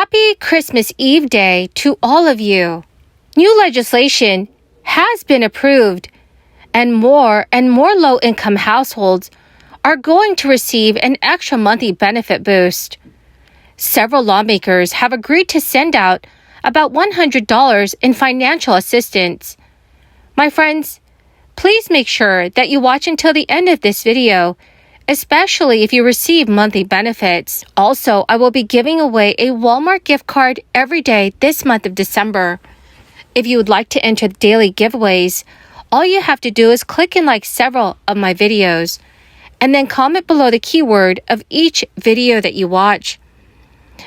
Happy Christmas Eve Day to all of you. New legislation has been approved, and more low-income households are going to receive an extra monthly benefit boost. Several lawmakers have agreed to send out about $100 in financial assistance. My friends, please make sure that you watch until the end of this video, especially if you receive monthly benefits. Also, I will be giving away a Walmart gift card every day this month of December. If you would like to enter the daily giveaways, all you have to do is click and like several of my videos, and then comment below the keyword of each video that you watch.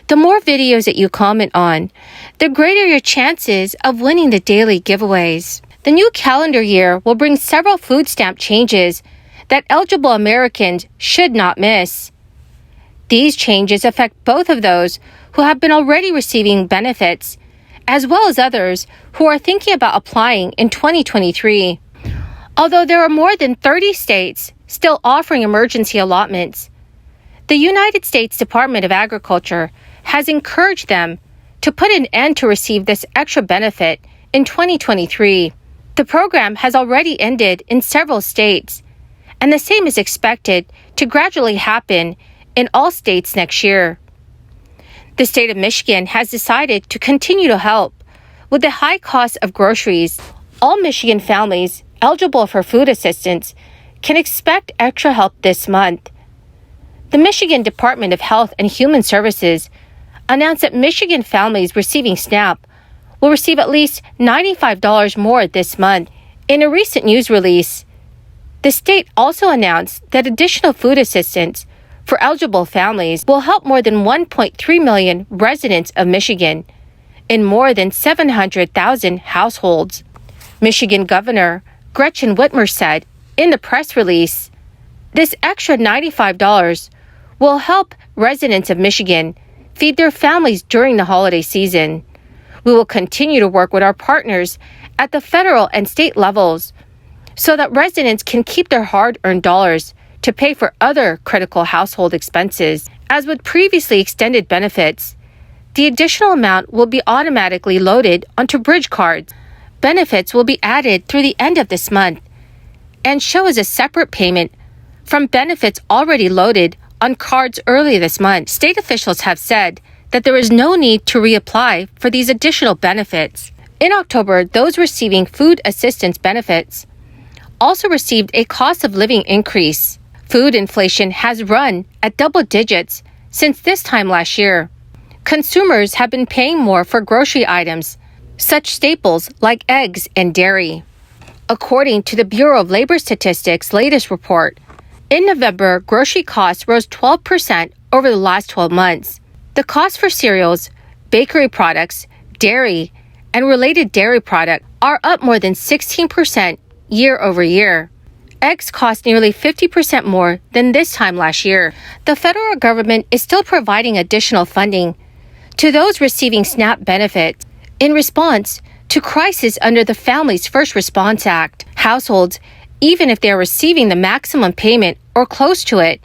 The more videos that you comment on, the greater your chances of winning the daily giveaways. The new calendar year will bring several food stamp changes that eligible Americans should not miss. These changes affect both of those who have been already receiving benefits, as well as others who are thinking about applying in 2023. Although there are more than 30 states still offering emergency allotments, the United States Department of Agriculture has encouraged them to put an end to receive this extra benefit in 2023. The program has already ended in several states, and the same is expected to gradually happen in all states next year. The state of Michigan has decided to continue to help with the high cost of groceries. All Michigan families eligible for food assistance can expect extra help this month. The Michigan Department of Health and Human Services announced that Michigan families receiving SNAP will receive at least $95 more this month. In a recent news release, the state also announced that additional food assistance for eligible families will help more than 1.3 million residents of Michigan in more than 700,000 households. Michigan Governor Gretchen Whitmer said in the press release, "This extra $95 will help residents of Michigan feed their families during the holiday season. We will continue to work with our partners at the federal and state levels so that residents can keep their hard-earned dollars to pay for other critical household expenses. As with previously extended benefits, the additional amount will be automatically loaded onto bridge cards. Benefits will be added through the end of this month and show as a separate payment from benefits already loaded on cards early this month." State officials have said that there is no need to reapply for these additional benefits. In October, those receiving food assistance benefits also received a cost of living increase. Food inflation has run at double digits since this time last year. Consumers have been paying more for grocery items, such staples like eggs and dairy. According to the Bureau of Labor Statistics' latest report, in November, grocery costs rose 12% over the last 12 months. The cost for cereals, bakery products, dairy, and related dairy products are up more than 16% year over year. Eggs cost nearly 50% more than this time last year. The federal government is still providing additional funding to those receiving SNAP benefits in response to crisis under the Families First Response Act. Households, even if they are receiving the maximum payment or close to it,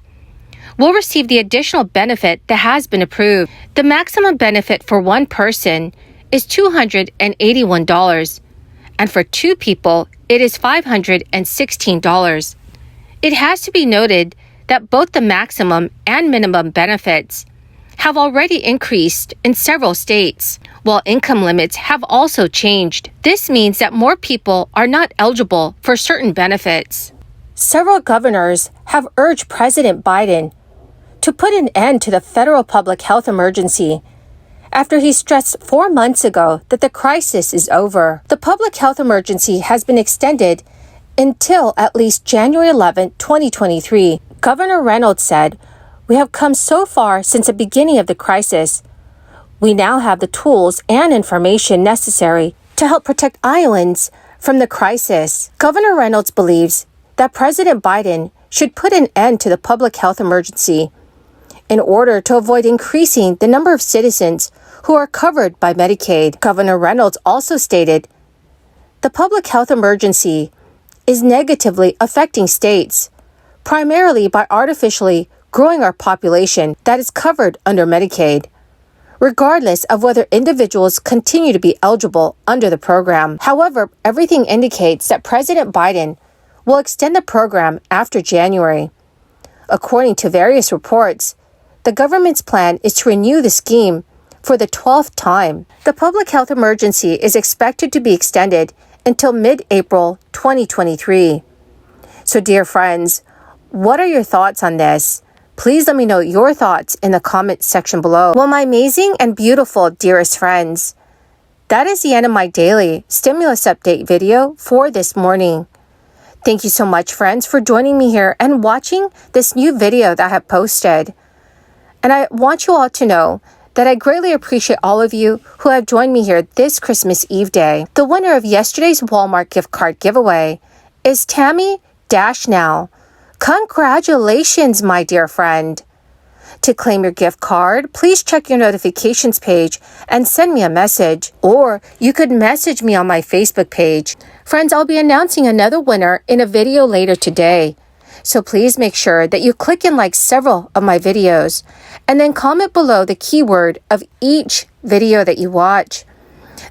will receive the additional benefit that has been approved. The maximum benefit for one person is $281, and for two people, it is $516. It has to be noted that both the maximum and minimum benefits have already increased in several states, while income limits have also changed. This means that more people are not eligible for certain benefits. Several governors have urged President Biden to put an end to the federal public health emergency after he stressed 4 months ago that the crisis is over. The public health emergency has been extended until at least January 11, 2023. Governor Reynolds said, "We have come so far since the beginning of the crisis. We now have the tools and information necessary to help protect Iowans from the crisis." Governor Reynolds believes that President Biden should put an end to the public health emergency in order to avoid increasing the number of citizens who are covered by Medicaid. Governor Reynolds also stated, "The public health emergency is negatively affecting states, primarily by artificially growing our population that is covered under Medicaid. regardless of whether individuals continue to be eligible under the program. However, everything indicates that President Biden will extend the program after January. According to various reports, the government's plan is to renew the scheme for the 12th time. The public health emergency is expected to be extended until mid-April 2023. So, dear friends, what are your thoughts on this? Please let me know your thoughts in the comments section below. Well, my amazing and beautiful dearest friends, that is the end of my daily stimulus update video for this morning. Thank you so much, friends, for joining me here and watching this new video that I have posted. And I want you all to know that I greatly appreciate all of you who have joined me here this Christmas Eve day. The winner of yesterday's Walmart gift card giveaway is Tammy Now. Congratulations, my dear friend. To claim your gift card, please check your notifications page and send me a message. Or you could message me on my Facebook page. Friends, I'll be announcing another winner in a video later today. So please make sure that you click and like several of my videos and then comment below the keyword of each video that you watch.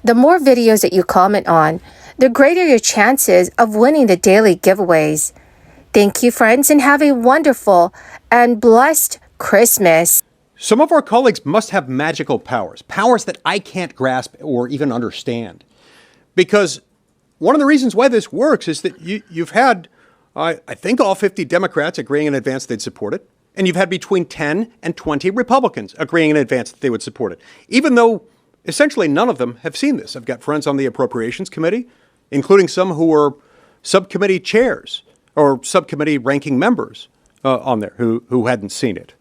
The more videos that you comment on, the greater your chances of winning the daily giveaways. Thank you, friends, and have a wonderful and blessed Christmas. Some of our colleagues must have magical powers, powers that I can't grasp or even understand. Because one of the reasons why this works is that you've had, I think, all 50 Democrats agreeing in advance they'd support it, and you've had between 10 and 20 Republicans agreeing in advance that they would support it, even though essentially none of them have seen this. I've got friends on the Appropriations Committee, including some who are subcommittee chairs or subcommittee ranking members on there who hadn't seen it.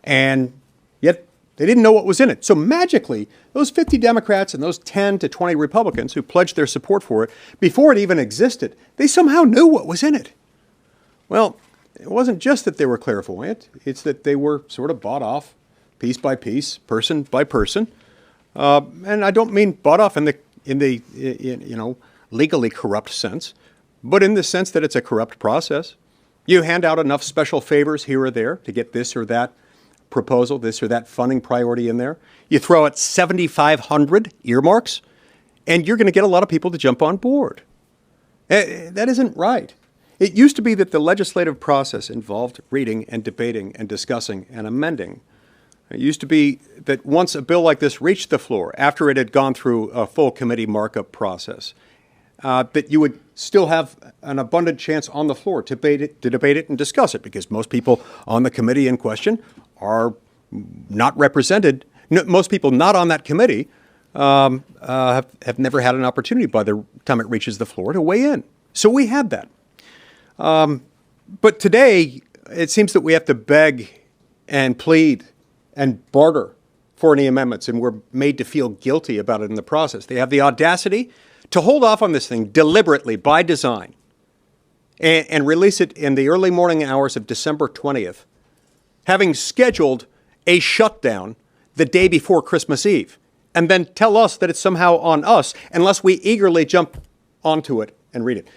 And yet they didn't know what was in it. So magically, those 50 Democrats and those 10 to 20 Republicans who pledged their support for it, before it even existed, they somehow knew what was in it. Well, it wasn't just that they were clairvoyant. It's that they were sort of bought off piece by piece, person by person. And I don't mean bought off in the legally corrupt sense, but in the sense that it's a corrupt process. You hand out enough special favors here or there to get this or that proposal, this or that funding priority in there. You throw out 7,500 earmarks, and you're going to get a lot of people to jump on board. That isn't right. It used to be that the legislative process involved reading and debating and discussing and amending. It used to be that once a bill like this reached the floor, after it had gone through a full committee markup process, that you would still have an abundant chance on the floor to debate it and discuss it, because most people on the committee in question are not represented. Most people not on that committee have never had an opportunity by the time it reaches the floor to weigh in. So we had that. But today, it seems that we have to beg and plead and barter for any amendments, and we're made to feel guilty about it in the process. They have the audacity to hold off on this thing deliberately by design and release it in the early morning hours of December 20th, having scheduled a shutdown the day before Christmas Eve, and then tell us that it's somehow on us unless we eagerly jump onto it and read it.